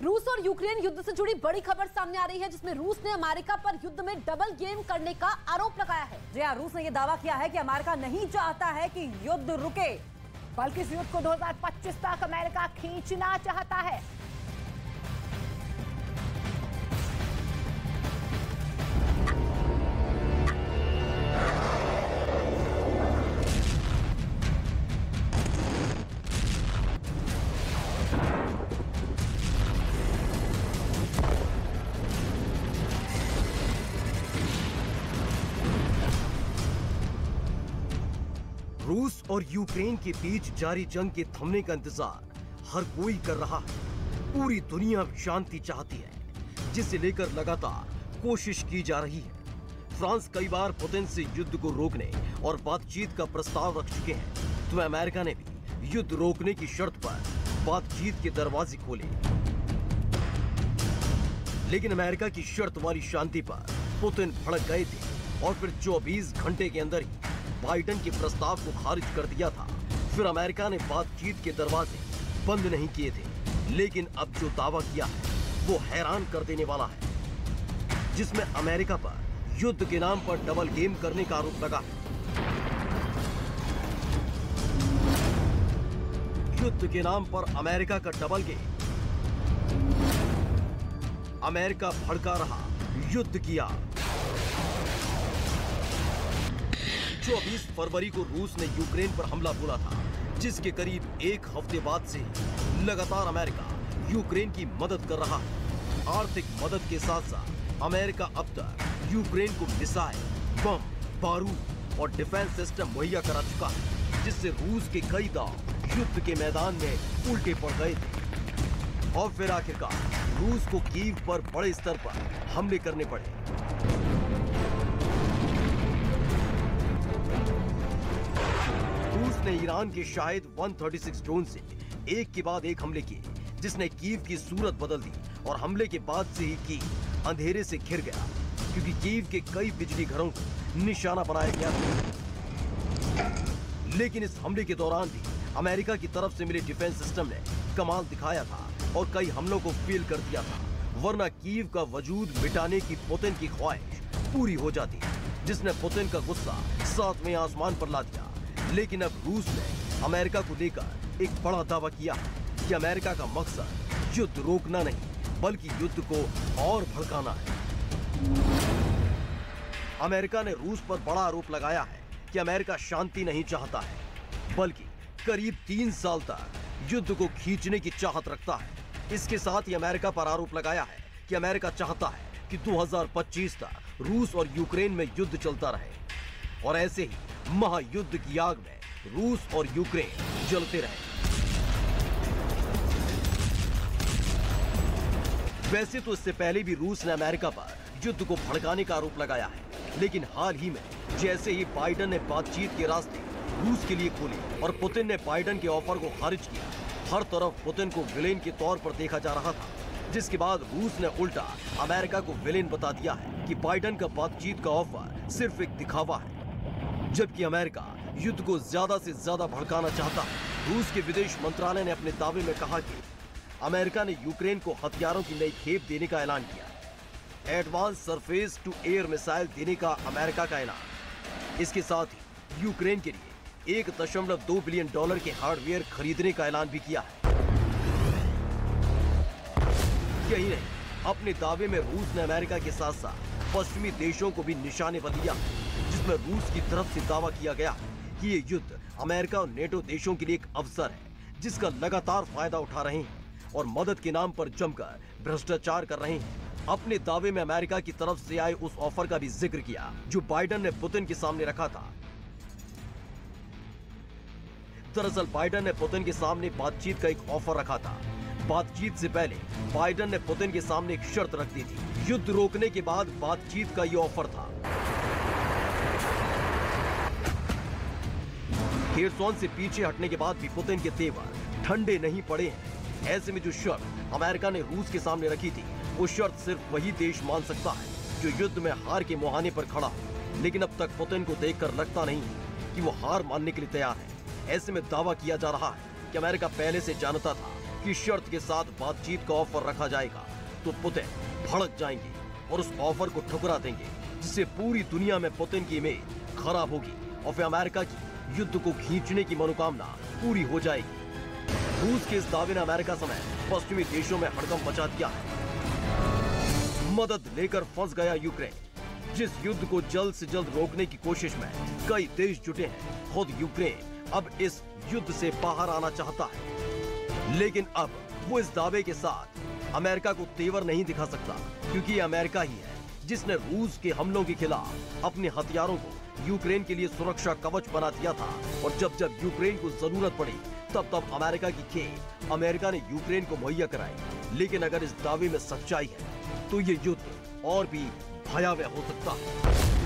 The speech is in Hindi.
रूस और यूक्रेन युद्ध से जुड़ी बड़ी खबर सामने आ रही है, जिसमें रूस ने अमेरिका पर युद्ध में डबल गेम करने का आरोप लगाया है। जी हां, रूस ने यह दावा किया है कि अमेरिका नहीं चाहता है कि युद्ध रुके, बल्कि इस युद्ध को 2025 तक अमेरिका खींचना चाहता है। रूस और यूक्रेन के बीच जारी जंग के थमने का इंतजार हर कोई कर रहा है। पूरी दुनिया शांति चाहती है, जिसे लेकर लगातार कोशिश की जा रही है। फ्रांस कई बार पुतिन से युद्ध को रोकने और बातचीत का प्रस्ताव रख चुके हैं, तो अमेरिका ने भी युद्ध रोकने की शर्त पर बातचीत के दरवाजे खोले। लेकिन अमेरिका की शर्त वाली शांति पर पुतिन भड़क गए थे और फिर 24 घंटे के अंदर ही बाइडेन के प्रस्ताव को खारिज कर दिया था। फिर अमेरिका ने बातचीत के दरवाजे बंद नहीं किए थे, लेकिन अब जो दावा किया है वो हैरान कर देने वाला है, जिसमें अमेरिका पर युद्ध के नाम पर डबल गेम करने का आरोप लगा है। युद्ध के नाम पर अमेरिका का डबल गेम। अमेरिका भड़का रहा युद्ध किया। 24 फरवरी को रूस ने यूक्रेन पर हमला बोला था, जिसके करीब एक हफ्ते बाद से लगातार अमेरिका यूक्रेन की मदद कर रहा है। आर्थिक मदद के साथ साथ अमेरिका अब तक यूक्रेन को मिसाइल, बम, बारूद और डिफेंस सिस्टम मुहैया करा चुका है, जिससे रूस के कई दांव युद्ध के मैदान में उल्टे पड़ गए थे। और फिर आखिरकार रूस को कीव पर बड़े स्तर पर हमले करने पड़े। रूस ने ईरान के शाहिद 136 ड्रोन से एक के बाद एक हमले किए, जिसने कीव की सूरत बदल दी और हमले के बाद से ही कीव अंधेरे से घिर गया, क्योंकि कीव के कई बिजली घरों को निशाना बनाया गया था। लेकिन इस हमले के दौरान भी अमेरिका की तरफ से मिले डिफेंस सिस्टम ने कमाल दिखाया था और कई हमलों को फेल कर दिया था, वरना कीव का वजूद मिटाने की पुतिन की ख्वाहिश पूरी हो जाती, जिसने पुतिन का गुस्सा 7वें आसमान पर ला दिया। लेकिन अब रूस ने अमेरिका को लेकर एक बड़ा दावा किया है कि अमेरिका का मकसद युद्ध रोकना नहीं, बल्कि युद्ध को और भड़काना है। अमेरिका ने रूस पर बड़ा आरोप लगाया है कि अमेरिका शांति नहीं चाहता है, बल्कि करीब 3 साल तक युद्ध को खींचने की चाहत रखता है। इसके साथ ही अमेरिका पर आरोप लगाया है कि अमेरिका चाहता है कि 2025 तक रूस और यूक्रेन में युद्ध चलता रहे और ऐसे ही महायुद्ध की आग में रूस और यूक्रेन जलते रहे। वैसे तो इससे पहले भी रूस ने अमेरिका पर युद्ध को भड़काने का आरोप लगाया है, लेकिन हाल ही में जैसे ही बाइडेन ने बातचीत के रास्ते रूस के लिए खोले और पुतिन ने बाइडेन के ऑफर को खारिज किया, हर तरफ पुतिन को विलेन के तौर पर देखा जा रहा था, जिसके बाद रूस ने उल्टा अमेरिका को विलेन बता दिया है कि बाइडेन का बातचीत का ऑफर सिर्फ एक दिखावा है, जबकि अमेरिका युद्ध को ज्यादा से ज्यादा भड़काना चाहता है। रूस के विदेश मंत्रालय ने अपने दावे में कहा कि अमेरिका ने यूक्रेन को हथियारों की नई खेप देने का ऐलान किया, advance surface to air missile देने का अमेरिका का ऐलान। इसके साथ ही यूक्रेन के लिए $1.2 बिलियन के हार्डवेयर खरीदने का ऐलान भी किया है। यही नहीं, अपने दावे में रूस ने अमेरिका के साथ साथ पश्चिमी देशों को भी निशाने पर लिया, जिसमें रूस की तरफ से दावा किया गया कि ये युद्ध अमेरिका और नेटो देशों के लिए एक अवसर है, जिसका लगातार फायदा उठा रहे हैं और मदद के नाम पर जमकर भ्रष्टाचार कर रहे हैं। अपने दावे में अमेरिका की तरफ से आए उस ऑफर का भी जिक्र किया जो बाइडेन ने पुतिन के सामने रखा था। दरअसल बाइडेन ने पुतिन के सामने बातचीत का एक ऑफर रखा था। बातचीत से पहले बाइडेन ने पुतिन के सामने एक शर्त रख दी थी। युद्ध रोकने के बाद बातचीत का ये ऑफर था। खेरसॉन से पीछे हटने के बाद भी पुतिन के तेवर ठंडे नहीं पड़े हैं। ऐसे में जो शर्त अमेरिका ने रूस के सामने रखी थी, वो शर्त सिर्फ वही देश मान सकता है जो युद्ध में हार के मुहाने पर खड़ा हो। लेकिन अब तक पुतिन को देखकर लगता नहीं कि वो हार मानने के लिए तैयार है। ऐसे में दावा किया जा रहा है कि अमेरिका पहले से जानता था कि शर्त के साथ बातचीत का ऑफर रखा जाएगा तो पुतिन भड़क जाएंगे और उस ऑफर को ठुकरा देंगे, जिससे पूरी दुनिया में पुतिन की इमेज खराब होगी और फिर अमेरिका की युद्ध को खींचने की मनोकामना पूरी हो जाएगी। रूस के इस दावे ने अमेरिका समेत पश्चिमी देशों में हड़कंप मचा दिया है। मदद लेकर फंस गया यूक्रेन। जिस युद्ध को जल्द से जल्द रोकने की कोशिश में कई देश जुटे हैं, खुद यूक्रेन अब इस युद्ध से बाहर आना चाहता है, लेकिन अब वो इस दावे के साथ अमेरिका को तेवर नहीं दिखा सकता, क्योंकि अमेरिका ही है जिसने रूस के हमलों के खिलाफ अपने हथियारों को यूक्रेन के लिए सुरक्षा कवच बना दिया था। और जब जब यूक्रेन को जरूरत पड़ी तब तब अमेरिका की खेप अमेरिका ने यूक्रेन को मुहैया कराई। लेकिन अगर इस दावे में सच्चाई है तो ये युद्ध और भी भयावह हो सकता है।